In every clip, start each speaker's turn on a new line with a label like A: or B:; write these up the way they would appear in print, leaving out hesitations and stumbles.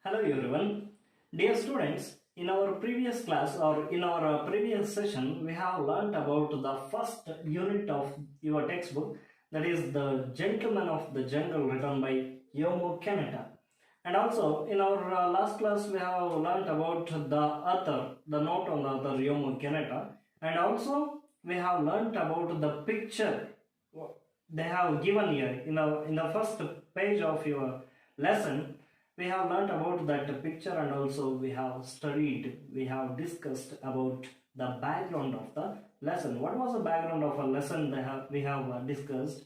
A: Hello everyone. Dear students, in our previous class or in our previous session, we have learnt about the first unit of your textbook, that is The Gentleman of the Jungle, written by Yomo Kanata. And also in our last class, we have learnt about the author, the note on the author Yomo Kanata. And also we have learnt about the picture they have given here in the first page of your lesson. We have learnt about that picture, and also we have discussed about the background of the lesson. What was the background of a lesson we have discussed?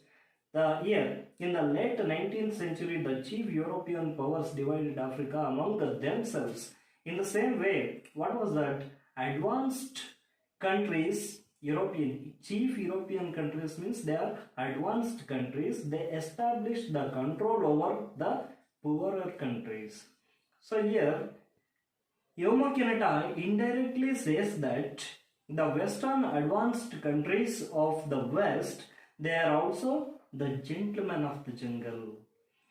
A: The year in the late 19th century, the chief European powers divided Africa among themselves. In the same way, what was that? Advanced countries, chief European countries means they are advanced countries. They established the control over the poorer countries. So here Yomo Kanata indirectly says that the western advanced countries of the west, they are also the gentlemen of the jungle.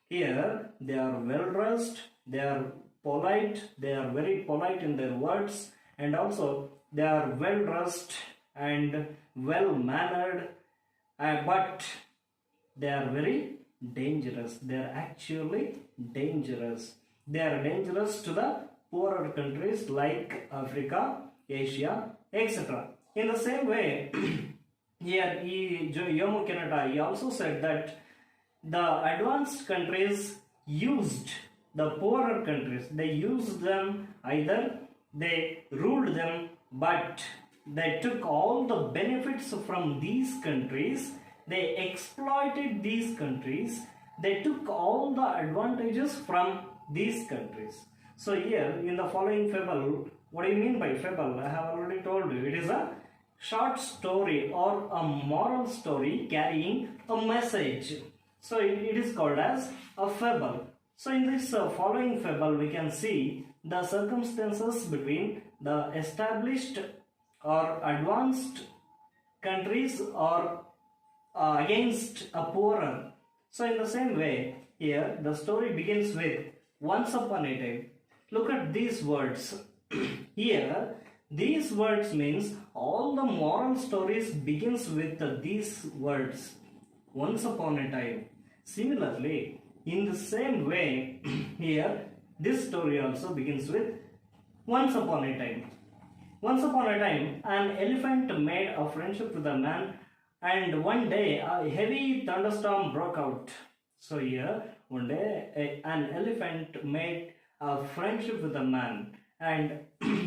A: Here they are well dressed, they are polite, they are very polite in their words, and also they are well dressed and well mannered, but they are very dangerous. They are actually dangerous. They are dangerous to the poorer countries like Africa, Asia, etc. In the same way, here Yomo Kanata, he also said that the advanced countries used the poorer countries. They used them, either they ruled them, but they took all the benefits from these countries. They exploited these countries. They took all the advantages from these countries. So here in the following fable, what do you mean by fable? I have already told you. It is a short story or a moral story carrying a message. So it is called as a fable. So in this following fable, we can see the circumstances between the established or advanced countries or against a poorer. So in the same way, here the story begins with once upon a time. Look at these words. Here these words means all the moral stories begins with these words, once upon a time. Similarly, in the same way, here this story also begins with once upon a time. Once upon a time, an elephant made a friendship with a man, and one day a heavy thunderstorm broke out. So here, one day an elephant made a friendship with a man, and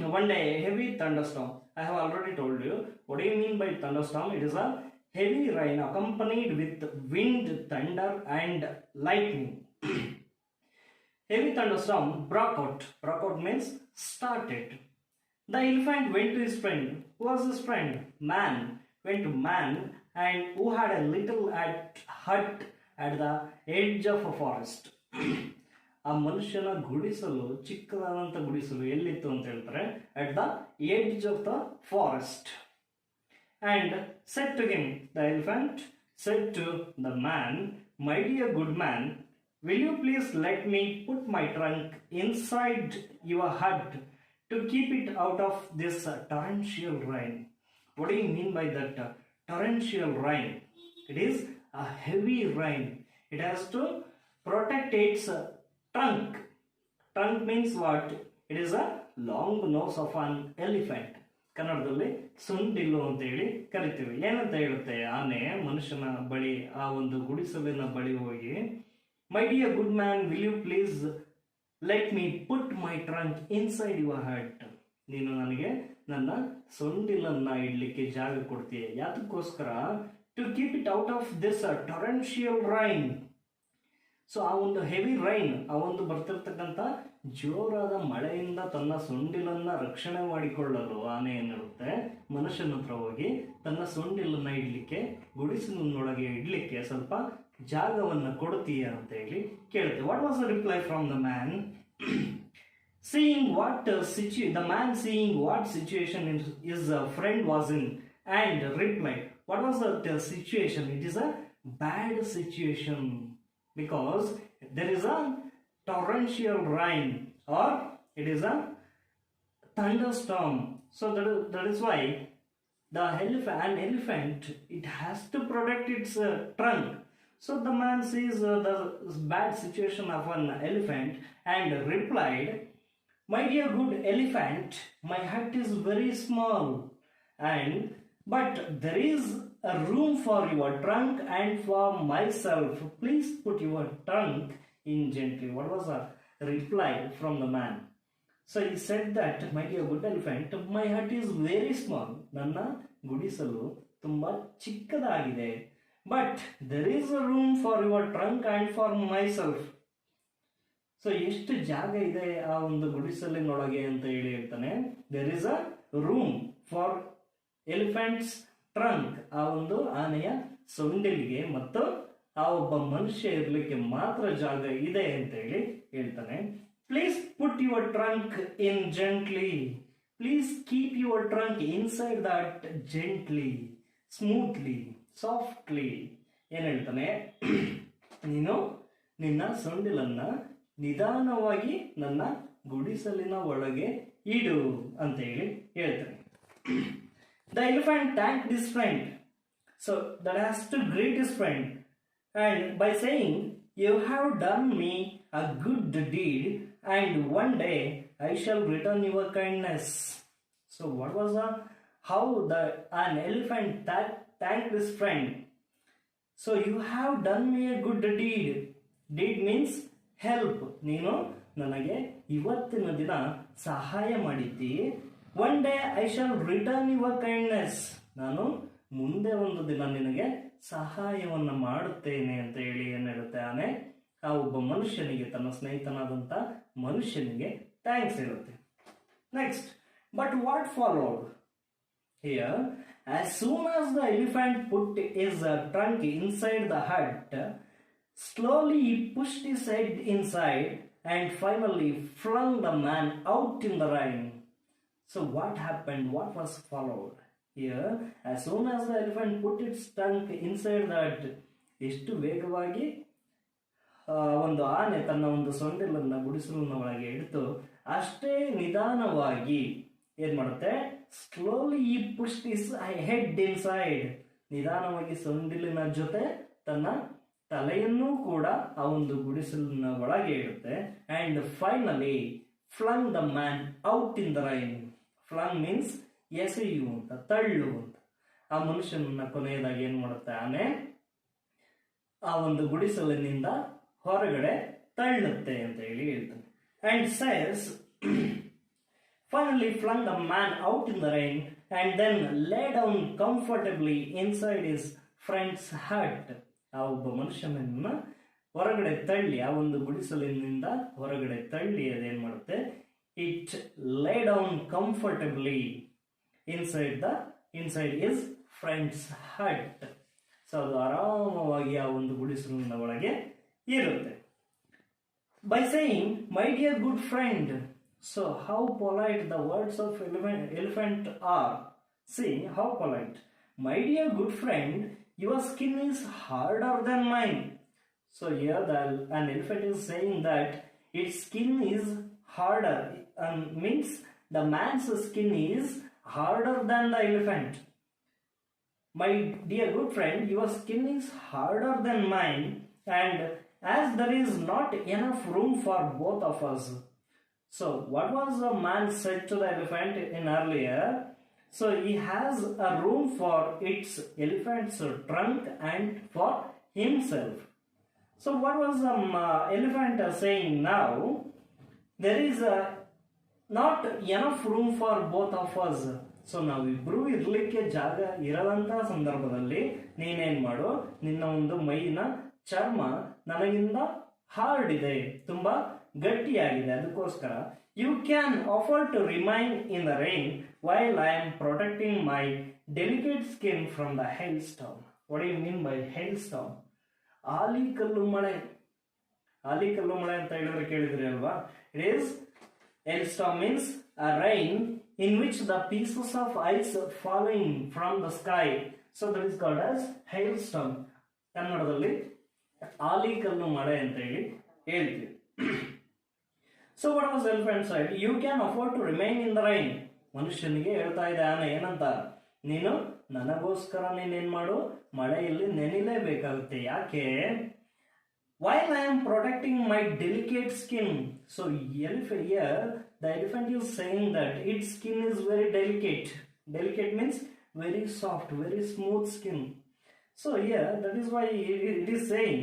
A: one day a heavy thunderstorm. I have already told you. What do you mean by thunderstorm? It is a heavy rain accompanied with wind, thunder and lightning. Heavy thunderstorm broke out. Broke out means started. The elephant went to his friend. Who was his friend? Man. Went to man, and who had a little hut at the edge of a forest. ಆ ಮನುಷ್ಯನ ಗುಡಿಸಲು, ಚಿಕ್ಕದಾದಂಥ ಗುಡಿಸಲು ಎಲ್ಲಿತ್ತು ಅಂತ ಹೇಳ್ತಾರೆ, at the edge of the forest. And said to him, the elephant said to the man, my dear good man, will you please let me put my trunk inside your hut to keep it out of this torrential rain? What do you mean by that torrential rain? It is a heavy rain. It has to protect its trunk. Trunk means what? It is a long nose of an elephant. ಕನ್ನಡದಲ್ಲಿ ಸುಂಡಿಲು ಅಂತ ಹೇಳಿ ಕರಿತೀವಿ. ಏನಂತ ಹೇಳುತ್ತೆ ಆನೆ ಮನುಷ್ಯನ ಬಳಿ, ಆ ಒಂದು ಗುಡಿಸಲಿನ ಬಳಿ ಹೋಗಿ, my dear good man, will you please let me put my trunk inside your hut. ನೀನು ನನಗೆ ನನ್ನ ಸೊಂಡಿಲನ್ನ ಇಡ್ಲಿಕ್ಕೆ ಜಾಗ ಕೊಡ್ತೀಯ. ಯಾತಕ್ಕೋಸ್ಕರ? To keep it out of this torrential rain. So ಆ ಒಂದು ಹೆವಿ ರೈನ್, ಆ ಒಂದು ಬರ್ತಿರ್ತಕ್ಕಂಥ ಜೋರಾದ ಮಳೆಯಿಂದ ತನ್ನ ಸೊಂಡಿಲನ್ನ ರಕ್ಷಣೆ ಮಾಡಿಕೊಳ್ಳಲು ಆನೆ ಏನಿರುತ್ತೆ, ಮನುಷ್ಯನ ಹತ್ರ ಹೋಗಿ ತನ್ನ ಸೊಂಡಿಲನ್ನ ಇಡ್ಲಿಕ್ಕೆ, ಗುಡಿಸಿನೊಳಗೆ ಇಡ್ಲಿಕ್ಕೆ ಸ್ವಲ್ಪ ಜಾಗವನ್ನು ಕೊಡ್ತೀಯ ಅಂತ ಹೇಳಿ ಕೇಳುತ್ತೆ. What was the reply from the man? Seeing what the man seeing what situation his friend was in, and replied, what was the situation? It is a bad situation, because there is a torrential rain or it is a thunderstorm. So that is why an elephant, it has to protect its trunk. So the man sees the bad situation of an elephant and replied, "My dear good elephant, my hut is very small, and but there is a room for your trunk and for myself. Please put your trunk in gently." What was the reply from the man? So he said that, "My dear good elephant, my hut is very small. ನನ್ನ ಗುಡಿಸಲು ತುಂಬಾ ಚಿಕ್ಕದಾಗಿದೆ. But there is a room for your trunk and for myself." So ಎಷ್ಟು ಜಾಗ ಇದೆ ಆ ಒಂದು ಗುಡಿಸಲಿನೊಳಗೆ ಅಂತ ಹೇಳಿ ಹೇಳ್ತಾನೆ. There is a room for elephants trunk, ಆ ಒಂದು ಆನೆಯ ಸೊಂಡಿಲಿಗೆ ಮತ್ತು ಆ ಒಬ್ಬ ಮನುಷ್ಯ ಇರ್ಲಿಕ್ಕೆ ಮಾತ್ರ ಜಾಗ ಇದೆ ಅಂತ ಹೇಳಿ ಹೇಳ್ತಾನೆ. "Please put your trunk in gently. Please keep your trunk inside that gently, smoothly, softly." ಏನ್ ಹೇಳ್ತಾನೆ? ನೀನು ನಿನ್ನ ಸೊಂಡಿಲನ್ನ ನಿಧಾನವಾಗಿ ನನ್ನ ಗುಡಿಸಲಿನ ಒಳಗೆ ಇಡು ಅಂತ ಹೇಳಿ ಹೇಳ್ತಾನೆ. The elephant thanked his friend. So that has to greet his friend and by saying, "You have done me a good deed and one day I shall return your kindness." So what was an elephant thanked his friend? So you have done me a good deed. Deed means help. ನೀನು ನನಗೆ ಇವತ್ತಿನ ದಿನ ಸಹಾಯ ಮಾಡಿದ್ದಿ. One day I shall return your kindness. ನಾನು ಮುಂದೆ ಒಂದು ದಿನ ನಿನಗೆ ಸಹಾಯವನ್ನ ಮಾಡುತ್ತೇನೆ ಅಂತ ಹೇಳಿ ಏನ್ ಹೇಳುತ್ತೆ ಆನೆ? ಆ ಒಬ್ಬ ಮನುಷ್ಯನಿಗೆ, ತನ್ನ ಸ್ನೇಹಿತನಾದಂತ ಮನುಷ್ಯನಿಗೆ ಥ್ಯಾಂಕ್ಸ್ ಹೇಳುತ್ತೆ. Next, but what followed here? As soon as the elephant put his trunk inside the hut, slowly he pushed his head inside and finally flung the man out in the rain. So what happened? What was followed here? As soon as the elephant put its trunk inside the hut, ಎಷ್ಟು ವೇಗವಾಗಿ ಒಂದು ಆನೆ ತನ್ನ ಒಂದು ಸೊಂಡಿಲನ್ನ ಗುಡಿಸಲಿನ ಒಳಗೆ ಇಡ್ತು, ಅಷ್ಟೇ ನಿಧಾನವಾಗಿ ಏನ್ ಮಾಡುತ್ತೆ? ಸ್ಲೋಲಿ ಈ ಪುಷ್ಟ್ ಇಸ್ ಹೆಡ್ ಇನ್ಸೈಡ್. ನಿಧಾನವಾಗಿ ಸೊಂಡಿಲಿನ ಜೊತೆ ತನ್ನ ತಲೆಯನ್ನೂ ಕೂಡ ಆ ಒಂದು ಗುಡಿಸಲಿನ ಒಳಗೆ ಇಡುತ್ತೆ. And finally flung the man out in the rain. Flung means ಎಸೆಯು ಅಂತ, ತಳ್ಳು ಅಂತ. ಆ ಮನುಷ್ಯನನ್ನ ಕೊನೆಯದಾಗಿ ಏನ್ ಮಾಡುತ್ತೆ ಆನೆ? ಆ ಒಂದು ಗುಡಿಸಲಿನಿಂದ ಹೊರಗಡೆ ತಳ್ಳುತ್ತೆ ಅಂತ ಹೇಳಿ ಹೇಳ್ತಾನೆ. And says finally flung the man out in the rain and then lay down comfortably inside his friend's hut. ಆ ಒಬ್ಬ ಮನುಷ್ಯನನ್ನ ಹೊರಗಡೆ ತಳ್ಳಿ, ಆ ಒಂದು ಗುಡಿಸಲಿನಿಂದ ಹೊರಗಡೆ ತಳ್ಳಿ ಅದೇನ್ ಮಾಡುತ್ತೆ? ಇಟ್ ಲೇ ಡೌನ್ ಕಂಫರ್ಟಬ್ಲಿ ಇನ್ಸೈಡ್ ಹಿಸ್ ಫ್ರೆಂಡ್ಸ್ ಹಟ್. ಸೊ ಅದು ಆರಾಮವಾಗಿ ಆ ಒಂದು ಗುಡಿಸಲಿನ ಒಳಗೆ ಇರುತ್ತೆ. By saying, "my dear good friend." So how polite the words of elephant are. See how polite. "My dear good friend, your skin is harder than mine." So here an elephant is saying that its skin is harder, means the man's skin is harder than the elephant. "My dear good friend, your skin is harder than mine, and as there is not enough room for both of us." So what was the man said to the elephant in earlier? So he has a room for its elephant's trunk and for himself. So what was the elephant saying now? There is not enough room for both of us. So ನಾವಿಬ್ರು ಇರ್ಲಿಕ್ಕೆ ಜಾಗ ಇರದಂತ ಸಂದರ್ಭದಲ್ಲಿ ನೀನೇನ್ ಮಾಡು, ನಿನ್ನ ಒಂದು ಮೈನ ಚರ್ಮ ನನಗಿಂದ hard ಇದೆ, ತುಂಬಾ ಗಟ್ಟಿಯಾಗಿದೆ, ಅದಕ್ಕೋಸ್ಕರ you can offer to remain in the rain while I am protecting my delicate skin from the hail storm. What you mean by hail storm? ಆಲಿಕಲ್ಲು ಮಳೆ. ಆಲಿಕಲ್ಲು ಮಳೆ ಅಂತ ಹೇಳಿದ್ರೆ ಕೇಳಿದ್ರಿ ಅಲ್ವಾ? It is hail storm means a rain in which the pieces of ice falling from the sky, so that is called as hailstorm. ಕನ್ನಡದಲ್ಲಿ ಆಲಿಕಲ್ಲು ಮಳೆ ಅಂತ ಹೇಳಿ ಹೇಳ್ತೀವಿ. So what was the elephant said? You can afford to remain in the rain. ಮನುಷ್ಯನಿಗೆ ಹೇಳ್ತಾ ಇದೆ ಆನೆ ಏನಂತ, ನೀನು ನನಗೋಸ್ಕರ ನೀನೇನ್ ಮಾಡು, ಮಳೆಯಲ್ಲಿ ನೆನಿಲೇಬೇಕಾಗುತ್ತೆ. ಯಾಕೆ? While I am protecting my delicate skin. So here the elephant is saying that its skin is very delicate. Delicate means very soft, very smooth skin. So here that is why it is saying,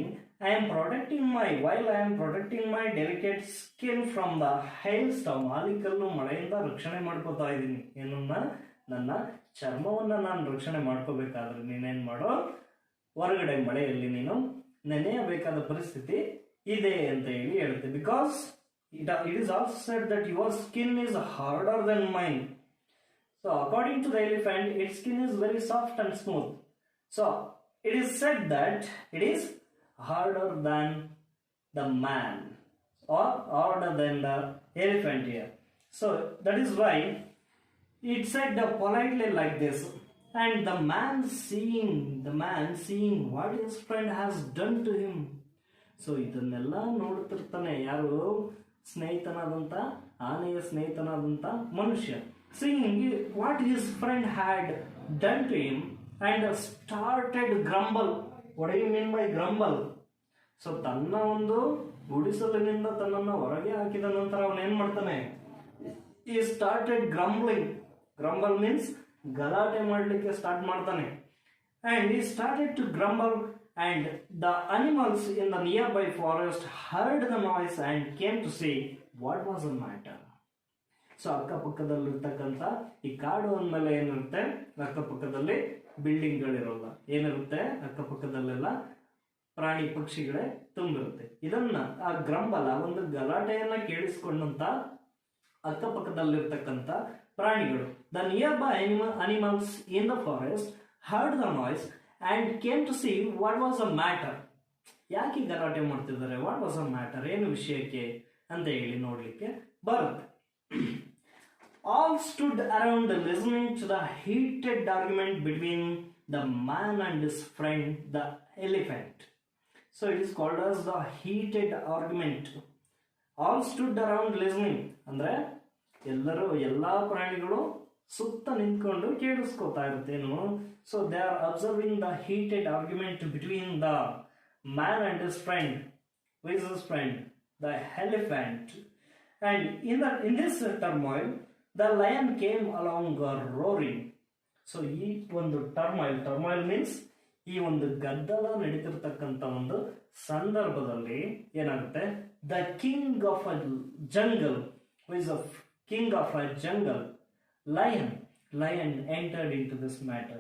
A: while I am protecting my delicate skin from the hailstorm. ಆಲಿಕಲ್ಲು ಮಳೆಯಿಂದ ರಕ್ಷಣೆ ಮಾಡ್ಕೋತಾ ಇದ್ದೀನಿ. ಏನನ್ನ? ನನ್ನ ಚರ್ಮವನ್ನ ನಾನು ರಕ್ಷಣೆ ಮಾಡ್ಕೋಬೇಕಾದ್ರೆ ನೀನೇನ್ ಮಾಡೋ, ಹೊರಗಡೆ ಮಳೆಯಲ್ಲಿ ನೀನು ನೆನೆಯಬೇಕಾದ ಪರಿಸ್ಥಿತಿ ಇದೆ ಅಂತ ಹೇಳಿ ಹೇಳುತ್ತೆ. Because it is also said that your skin is harder than mine. So according to the elephant, its skin is very soft and smooth. So it is said that it is harder than the man, or harder than the elephant here. So that is why it said politely like this. And the man seeing what his friend has done to him. So ಇದನ್ನೆಲ್ಲ ನೋಡ್ತಿರ್ತಾನೆ ಯಾರು? ಸ್ನೇಹಿತನಾದಂತ, ಆನೆಯ ಸ್ನೇಹಿತನಾದಂತ ಮನುಷ್ಯ. Seeing what his friend had done to him and started grumble. What do you mean by grumble? So ತನ್ನ ಒಂದು ಗುಡಿಸಲಿನಿಂದ ತನ್ನನ್ನು ಹೊರಗೆ ಹಾಕಿದ ನಂತರ ಅವನು ಏನ್ ಮಾಡ್ತಾನೆ? He started grumbling. Grumble means ಗಲಾಟೆ ಮಾಡಲಿಕ್ಕೆ ಸ್ಟಾರ್ಟ್ ಮಾಡ್ತಾನೆ. And he started to grumble, and the animals in the nearby forest heard the noise and came to see what was the matter. So ಅಕ್ಕಪಕ್ಕದಲ್ಲಿರ್ತಕ್ಕಂಥ ಈ ಕಾಡು ಅಂದಮೇಲೆ ಏನಿರುತ್ತೆ? ಅಕ್ಕಪಕ್ಕದಲ್ಲಿ ಬಿಲ್ಡಿಂಗ್ಗಳಿರೋಲ್ಲ, ಏನಿರುತ್ತೆ? ಅಕ್ಕಪಕ್ಕದಲ್ಲೆಲ್ಲ ಪ್ರಾಣಿ ಪಕ್ಷಿಗಳೇ ತುಂಬಿರುತ್ತೆ. ಇದನ್ನ ಆ ಗ್ರಂಬಲ, ಒಂದು ಗಲಾಟೆಯನ್ನ ಕೇಳಿಸ್ಕೊಂಡಂತ ಅಕ್ಕಪಕ್ಕದಲ್ಲಿರ್ತಕ್ಕಂಥ ಪ್ರಾಣಿಗಳು, the nearby animals in the forest heard the noise and came to see what was the matter. ಯಾಕೆ ಗಲಾಟೆ ಮಾಡ್ತಿದ್ದಾರೆ? what was the matter, ಏನು ವಿಷಯಕ್ಕೆ ಅಂತ ಹೇಳಿ ನೋಡ್ಲಿಕ್ಕೆ ಬರುತ್ತೆ. All stood around listening to the heated argument between the man and his friend the elephant. So it is called as the heated argument. All stood around listening ಅಂದ್ರೆ ಎಲ್ಲಾ ಪ್ರಾಣಿಗಳು ಸುತ್ತ ನಿಂತ್ಕೊಂಡು ಕೇಳಿಸ್ಕೊತಾ ಇರುತ್ತೇನು. So they are observing the heated argument between the man and his friend. Who is his friend? The elephant. And in this turmoil, the lion came along roaring. So ಈ ಒಂದು turmoil means ಈ ಒಂದು ಗದ್ದಲ ನಡೀತಿರ್ತಕ್ಕಂಥ ಒಂದು ಸಂದರ್ಭದಲ್ಲಿ ಏನಾಗುತ್ತೆ? The king of a jungle, who is a king of a jungle, lion entered into this matter.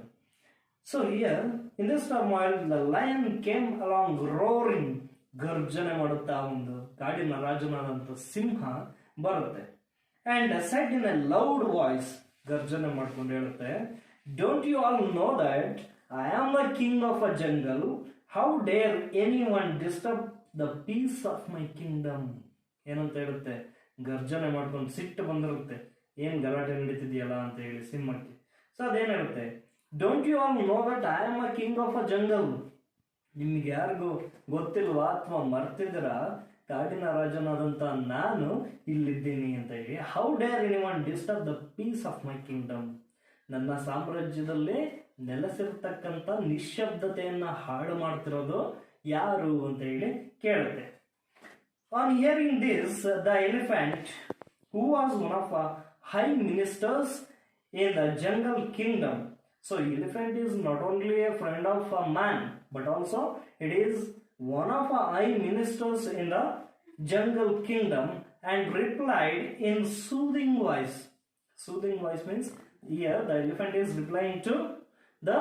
A: So here in this turmoil, the lion came along roaring. ಗರ್ಜನೆ ಮಾಡುತ್ತಾ ಒಂದು ಕಾಡಿನ ರಾಜನಾದಂತ ಸಿಂಹ ಬರುತ್ತೆ. And said in a loud voice, ಗರ್ಜನೆ ಮಾಡ್ಕೊಂಡು ಹೇಳುತ್ತೆ, don't you all know that I am the king of a jungle? How dare anyone disturb the peace of my kingdom? ಏನಂತ ಹೇಳುತ್ತೆ? ಗರ್ಜನೆ ಮಾಡ್ಕೊಂಡು ಸಿಟ್ಟು ಬಂದಿರುತ್ತೆ, ಏನ್ ಗಲಾಟೆ ನಡೀತಿದೆಯಲ್ಲ ಅಂತ ಹೇಳಿ ಸಿಂಹಕ್ಕೆ. ಸೊ ಅದೇನ್ ಹೇಳುತ್ತೆ? Don't you all know that I am a king of a jungle. ನಿಮ್ಗೆ ಯಾರಿಗೂ ಗೊತ್ತಿಲ್ವಾ ಅಥವಾ ಮರ್ತಿದ್ರ ಕಾಡಿನ ರಾಜನಾದಂತ ನಾನು ಇಲ್ಲಿದ್ದೀನಿ ಅಂತ ಹೇಳಿ. How dare anyone disturb the peace of my kingdom. ನನ್ನ ಸಾಮ್ರಾಜ್ಯದಲ್ಲಿ ನೆಲೆಸಿರ್ತಕ್ಕಂಥ ನಿಶ್ಶಬ್ದತೆಯನ್ನ ಹಾಳು ಮಾಡ್ತಿರೋದು ಯಾರು ಅಂತ ಹೇಳಿ ಕೇಳುತ್ತೆ. On hearing this, the elephant, who was one of the high ministers in the jungle kingdom. So elephant is not only a friend of a man, but also it is one of the high ministers in the jungle kingdom, and replied in soothing voice. Soothing voice means here the elephant is replying to the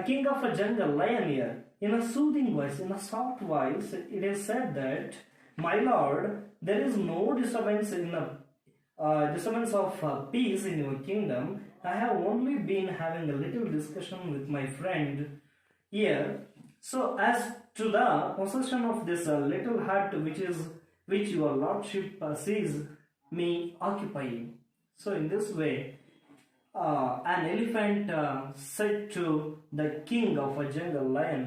A: king of a jungle, lion here. In a soothing voice, in a soft voice, it is said that, my lord, there is no disturbance of peace in your kingdom. I have only been having a little discussion with my friend here. So as to the possession of this little hut which your lordship sees me occupying. So in this way, an elephant said to the king of a jungle, lion,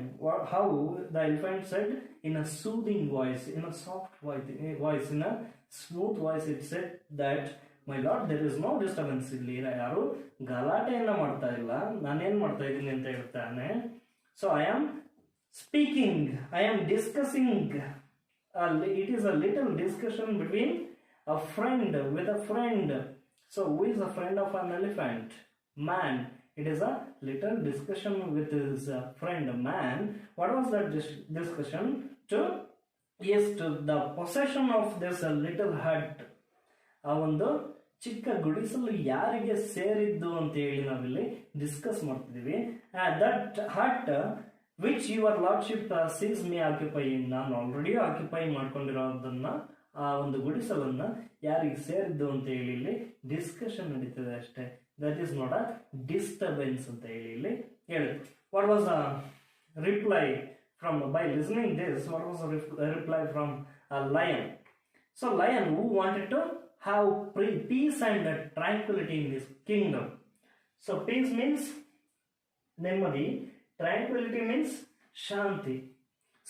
A: how the elephant said in a soothing voice, in a soft voice, in a smooth voice, it said that, my lord, there is no disturbance. ಇಲ್ಲಿ ಯಾರು ಗಲಾಟೆಯನ್ನ ಮಾಡ್ತಾ ಇಲ್ಲ, ನಾನೇನ್ ಮಾಡ್ತಾ ಇದ್ದೀನಿ ಅಂತ ಹೇಳ್ತಾನೆ. So I am speaking, I am discussing. It is a little discussion between a friend with a friend. So who is a friend of an elephant? Man. It is a little discussion with his friend man. What was that discussion? Yes, to the possession of this little hut. ಆ ಒಂದು ಚಿಕ್ಕ ಗುಡಿಸಲು ಯಾರಿಗೆ ಸೇರಿದ್ದು ಅಂತ ಹೇಳಿ ನಾವಿಲ್ಲಿ discuss ಮಾಡ್ತಿದೀವಿ. That hut which your lordship sees me occupying, ನಾನು ಆಲ್ರೆಡಿ ಆಕ್ಯುಪೈ ಮಾಡ್ಕೊಂಡಿರೋದನ್ನ, ಆ ಒಂದು ಗುಡಿಸಲನ್ನ ಯಾರಿಗೆ ಸೇರಿದ್ದು ಅಂತ ಹೇಳಿ ಇಲ್ಲಿ ಡಿಸ್ಕಷನ್ ನಡೀತದೆ ಅಷ್ಟೇ. That is not a disturbance ಅಂತ ಹೇಳಿ ಇಲ್ಲಿ ಹೇಳಿದ್ರು. What was a reply from, by listening this, what was a reply from a lion? So lion who wanted to have peace and tranquility in this kingdom. So peace means ನೆಮ್ಮದಿ, tranquility means ಶಾಂತಿ.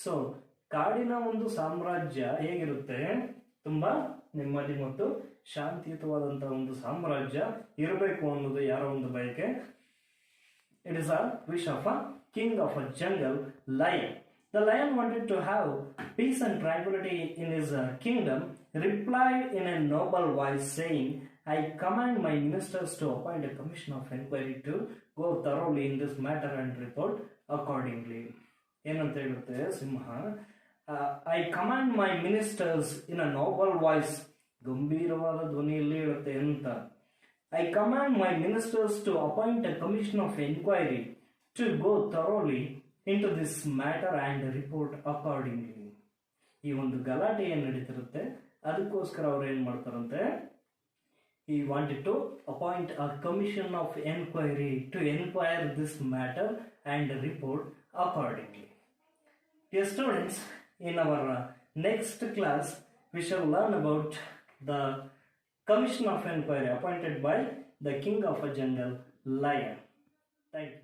A: So ಕಾಡಿನ ಒಂದು ಸಾಮ್ರಾಜ್ಯ ಹೇಗಿರುತ್ತೆ, ತುಂಬಾ ನೆಮ್ಮದಿ ಮತ್ತು ಶಾಂತಿಯುತವಾದಂತಹ ಒಂದು ಸಾಮ್ರಾಜ್ಯ ಇರಬೇಕು ಅನ್ನೋದು ಯಾರೋ ಒಂದು ಬಯಕೆ. It is a wish of a king of a jungle, lion. The lion wanted to have peace and tranquility in his kingdom, replied in a noble voice saying, I command my ministers to appoint a commission of inquiry to go thoroughly in this matter and report accordingly. ಏನಂತ ಹೇಳುತ್ತೆ ಸಿಂಹ, I command my ministers in a noble voice, ಗಂಭೀರವಾದ ಧ್ವನಿಯಲ್ಲಿ ಹೇಳುತ್ತೆ ಅಂತ. I command my ministers to appoint a commission of enquiry to go thoroughly into this matter and report accordingly. ಈ ಒಂದು ಗಲಾಟೆ ಏನ್ ನಡೀತಿರುತ್ತೆ ಅದಕ್ಕೋಸ್ಕರ ಅವ್ರು ಏನ್ ಮಾಡ್ತಾರಂತೆ, he wanted to appoint a commission of enquiry to enquire this matter and report accordingly. Dear students, in our next class we shall learn about the commission of enquiry appointed by the king of a jungle, lion. Thank you.